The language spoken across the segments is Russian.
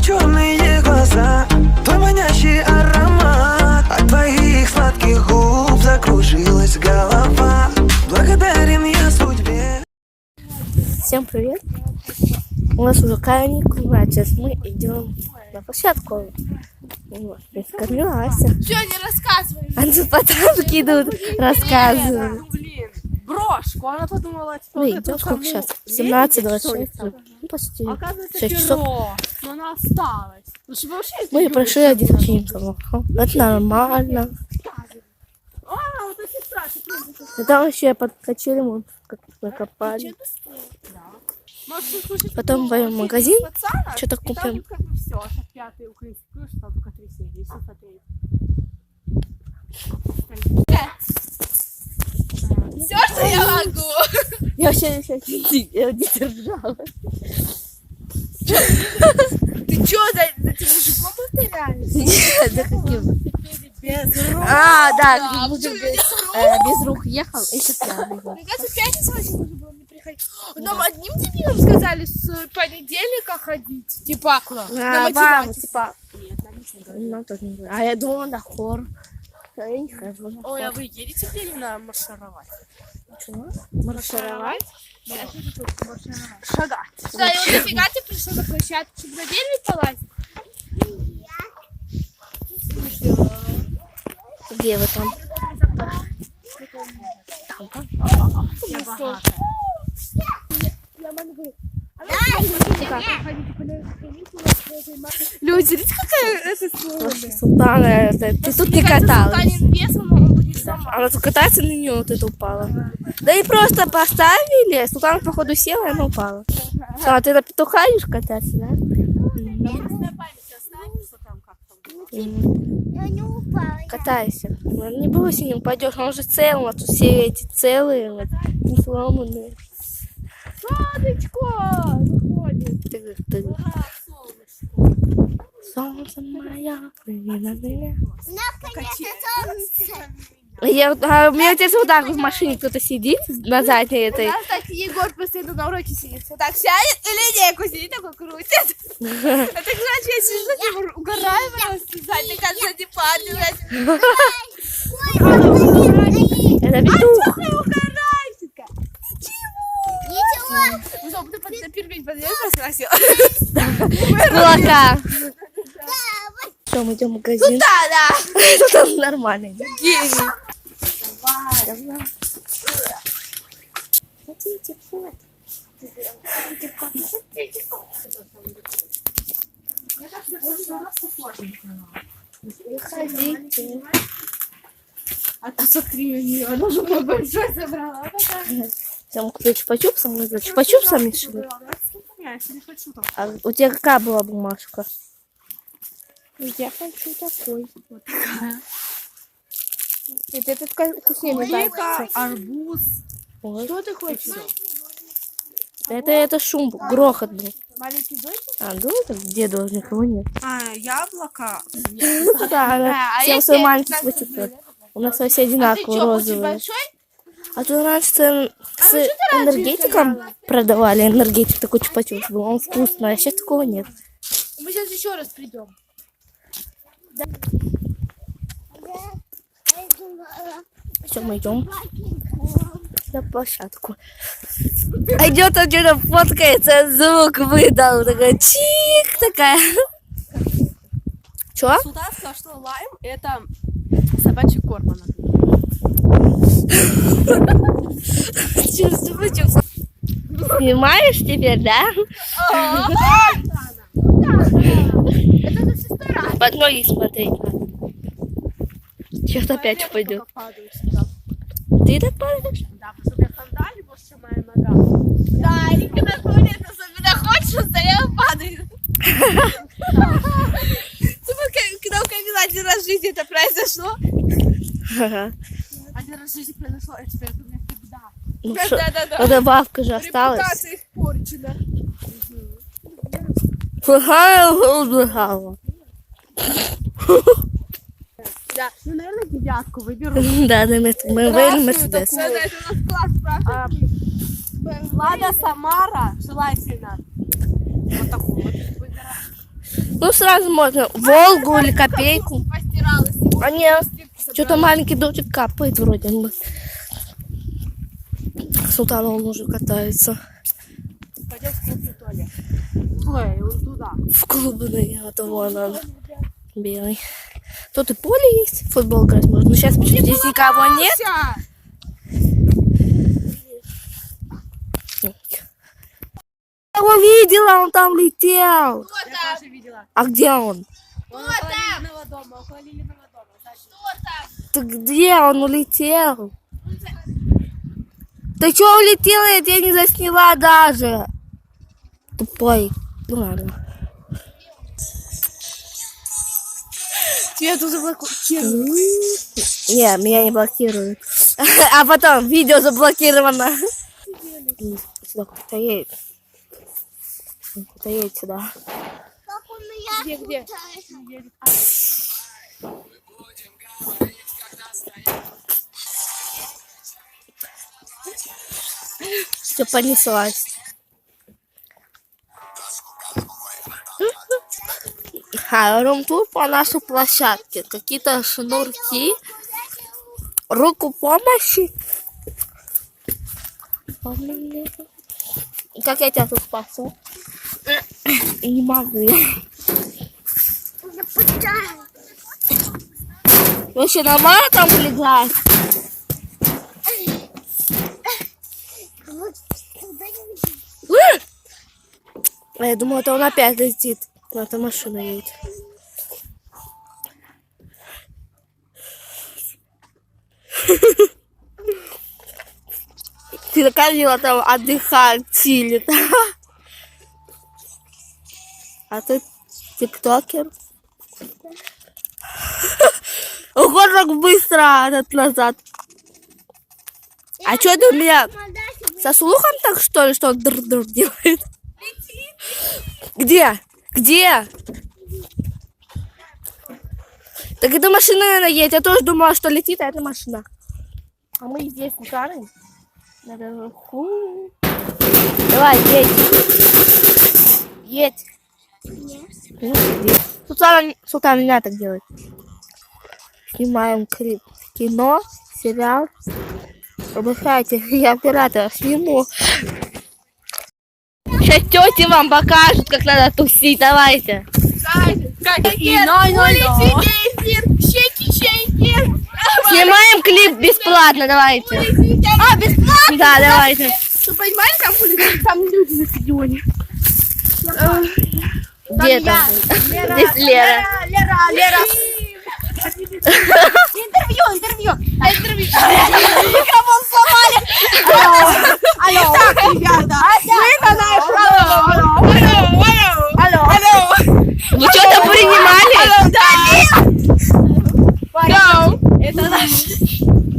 черные глаза, твой манящий аромат. От твоих сладких губ закружилась голова. Благодарен я судьбе. Всем привет! У нас уже каникулы, а сейчас мы идем на площадку. Вот, кормила Ася. Что, не рассказывай? А тут пацанки идут, рассказывают. Блин, брошку. Она подумала, что Мы это идем сколько сейчас? лебедь, 17-26. что Ну, почти оказывается, 6 часов. перо. Но она осталась. Ну, чтобы вообще Мы прошли один чинком. Это нормально. А, вот эта сестра. И там еще подкачали, мы как накопали. Может, слушать Потом пойдем в магазин, пацана, что-то и там купим. как бы все. Сейчас пятый украинский курс, там только 3 серии. Все смотреть. Все, что я могу. Я вообще сейчас не держала. Ты что, за этим мужиком повторяешь? Нет, да каким? Без рук. А, да, Да, мужик почему без рук ехал, и сейчас я бегу. Мне кажется, в пятницу вообще нужно было не приходить. Нам одним дебилом сказали с понедельника ходить. Типа, на Вам, математику. типа, Нет, нам ничего не говорили. нам тоже не говорят. А я думала на хор. А я не хожу на Ой, а хор. вы едете где-нибудь маршировать? Чего? Маршировать? Да, что это такое маршировать? Шагать. Да, и вот нафига ты пришел на площадку, чтобы на дерево полазить? Где вы там? Я богатая. Люди, смотрите, какая это сложная. Султана, ты тут не каталась. Весом он будет сломать. Она тут катается на нее, вот это упала. Да и просто поставили, Султана, походу, села, и она упала. А, ты на петуха идешь кататься, да? Я не упала. Катайся. Не бойся, не упадешь. Он же целый, а тут все эти целые, вот, не сломанные. Солнышко выходит. Ты. Солнце моя, прыгни на меня. Наконец-то солнце. У меня здесь вот так в машине кто-то сидит на задней этой. У нас так Егор постоянно на уроке сидит. Вот так сядет и линейку сидит, такой крутит. Это, кстати, я сижу, таким угораю просто сзади, как сзади парня. Это петух. Ничего. Ну что, ты на первень подъезд спросил? Кулака. Все, мы идем в магазин. Да. Там нормально. Гений. Давай. Хотите фото? Выходите. А смотри, у нее она же большой собрала. Я могу купить чупа-чупса, мы за чупа-чупсами шли. А у тебя какая была бумажка? Я хочу такой. Вот такая. Это вкуснее, мне кажется. Арбуз. Ой. Что ты хочешь? Это шум, грохот был. Маленький дочь? А, где должен? Никого нет. Яблоко. Да, а всем если свой маленький 15 цветочек. У нас все одинаковые, очень розовые. большой? А то раньше с энергетиком продавали. Энергетик такой чупа-чупс был. Он вкусный, а сейчас такого нет. Мы сейчас еще раз придем. Все, мы идем на площадку. А идет он что-то фоткается, звук выдал. Такой чик такая. Че? Султан сказал, что лайм это собачий корм. Снимаешь теперь, да? Это за сестра. Под ноги смотреть надо. Сейчас опять упадет. Ты так падаешь? Да, потому что у меня сандали больше, чем моя нога. Да, и когда туалет особенно хочешь, стоял падает. Когда у Камила один раз в жизни это произошло. Один раз в жизни произошло, а теперь это у меня всегда. Ну, Да. эта бабка же осталась. Репутация испорчена. Плохая убегала. Да, ну, наверное, девятку выберу. Да, мы выиграли Мерседес. Да, это у нас класс спрашивает. Лада Самара, желательно. Вот такую вот выбираю. Ну, сразу можно Волгу или Копейку. Постиралась. А нет, что-то маленький дождик капает вроде бы. Султан он уже катается. Пойдем в клубный туалет. Ой, вот туда. В клубный, а то вон он, белый. Тут и поле есть, футбол играть можно. Но сейчас почему здесь никого нет. Вся. Я его видела, он там летел. Вот там. Тоже видела. А где он? Вот там. Около Лилиного дома. Что там? Ты где он улетел? Ты что улетела? Я тебя не засняла даже. Тупой. Ну ладно. Тебя тут заблокировали. Не, меня не блокируют. А потом видео заблокировано. Сюда кто-то едет. Кто-то едет сюда. Как у меня Где? Все понеслась. Рум-тур по нашей площадке. Какие-то шнурки. Руку помощи. Как я тебя тут спасу? Не могу я. Вообще нормально там легать? Я думала, это он опять летит. Но это машина едет. Ты такая мила там отдыхает, чилит. А ты тиктокер? Ого, как быстро этот назад. А что ты у меня со слухом так, что ли, что он др-др делает? Где? Где? Так это машина, наверное, едет. Я тоже думала, что летит, а это машина. А мы здесь ударим. Наверху. Давай, едь. Едь. Нет. Султан, не надо так делать. Снимаем клип. Кино, сериал. Обыхайте, я оператор сниму. Сейчас тети вам покажут, как надо тусить. Давайте. Снимаем клип бесплатно, давайте. А, бесплатно? Да, давайте. Ты понимаешь, там хулиганы, там люди на стадионе. Где там? Здесь Лера. Лера. Интервью. Микрофон сломали. Алло. Так, ребята. Мы на наш... Алло. Вы что-то принимали? Да. Это наш...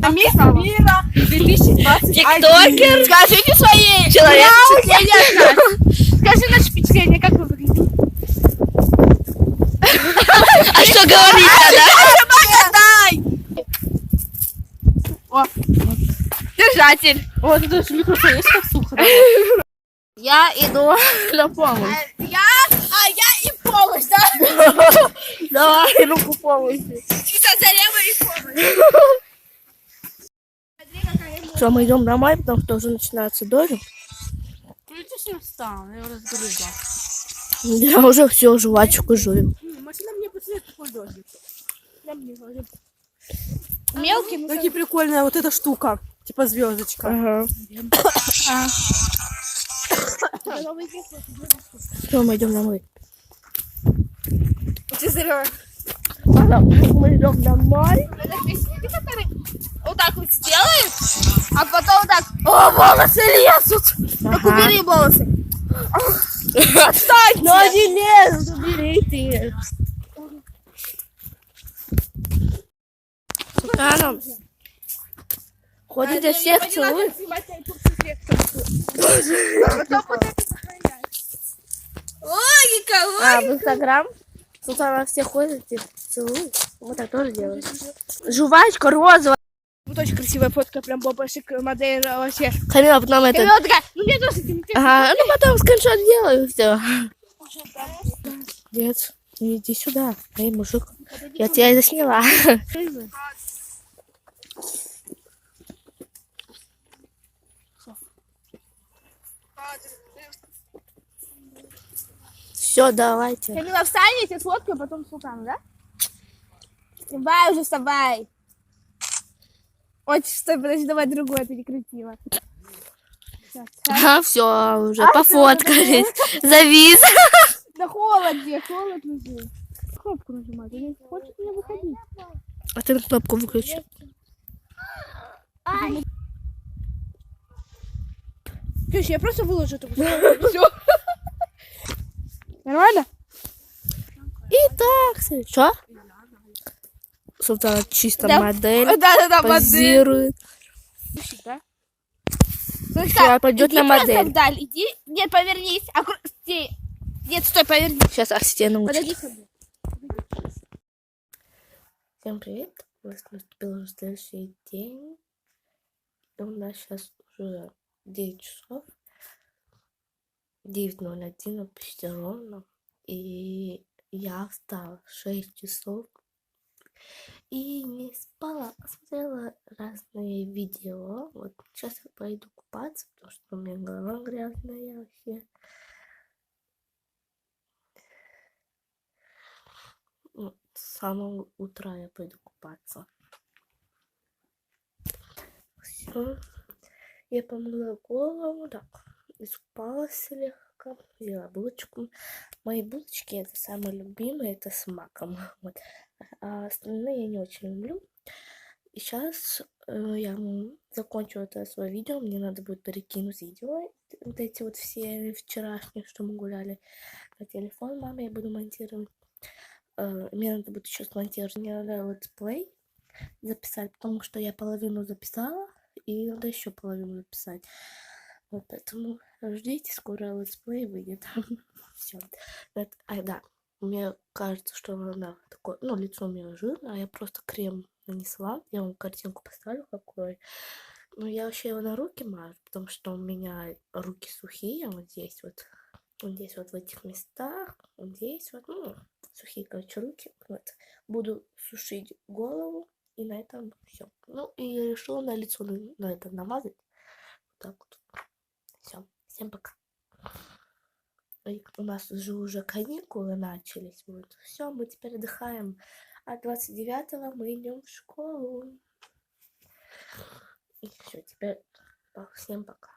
Мира 2020. Тиктокер? Скажите свои Человек. впечатления. Скажи наши впечатления, как вы выглядите? А что говорить надо? Держатель. Вот это же микрофон, есть как сухо? Я иду на помощь. Я и помощь, да? Давай руку помощи. И Сазарема и помощь. Что, мы идем домой, потому что уже начинается дождь. Видите, что я встала? Я разгрызла. Я уже все, жвачку жую. Машина мне после такой дождик. Мелкий, Такие прикольная вот эта штука, типа звездочка. Ага. Все, мы идем домой. Мы идем домой. вот так вот сделают, а потом вот так, о, волосы лезут. Так убери волосы. Отстань! Ну они лезут, уберите их. Султаном. Ходите всех целуют. Логика, А, в Инстаграм Султана все ходят и целуют. Мы так тоже делаем. Жвачка розовая. вот очень красивая фотка, прям бабашек модель вообще. Камила потом это... Камила такая, ну мне тоже ты. Ага, ну потом скриншот делаю и все. Нет. Иди сюда, эй, мужик. Я тебя засняла. Все, давайте. Камила, встань, я тебя сфоткаю, потом султан, да? Давай уже, вставай. Очень, стой, подожди, давай другое, это некрасиво. Все, уже пофоткались. Завис. Да холодно, холодно же. Кнопку нажимать, он хочет мне выходить. А ты кнопку выключи. Слушай, я просто выложу эту все. Нормально? Итак, что? Султан чисто модель. Да, модель. Позирует. Да? Всё, пойдет на модель. Вдаль, иди. Нет, повернись. Нет, стой, повернись. Сейчас Аксия учит. Подойди ко мне. Всем привет. У нас наступил уже следующий день. И у нас сейчас уже 9 часов. 9:01, почти ровно. И я встала в 6 часов. И не спала, а смотрела разные видео. Вот сейчас я пойду купаться, потому что у меня голова грязная вообще. Ну, с самого утра я пойду купаться. Все. Я помыла голову, так, искупалась слегка, взяла булочку. Мои булочки это самые любимые, это с маком. Вот. А остальные я не очень люблю. И сейчас я закончу это свое видео. Мне надо будет перекинуть видео. Вот эти вот все вчерашние, что мы гуляли, на телефон маме я буду монтировать. Мне надо будет еще смонтировать. Мне надо летсплей записать, потому что я половину записала, и надо еще половину записать. Вот поэтому ждите, скоро летсплей выйдет. Все. Да. Мне кажется, что она такое, ну, лицо у меня жирное, а я просто крем нанесла. Я вам картинку поставлю какой. Но я вообще его на руки мажу, потому что у меня руки сухие, вот здесь вот в этих местах, вот здесь вот, ну, сухие, короче, руки. Вот. Буду сушить голову, и на этом все. Ну, и я решила на лицо на это намазать. Вот так вот. Все. Всем пока. И у нас уже каникулы начались. Вот. Все, мы теперь отдыхаем. А 29-го мы идем в школу. И все, теперь всем пока.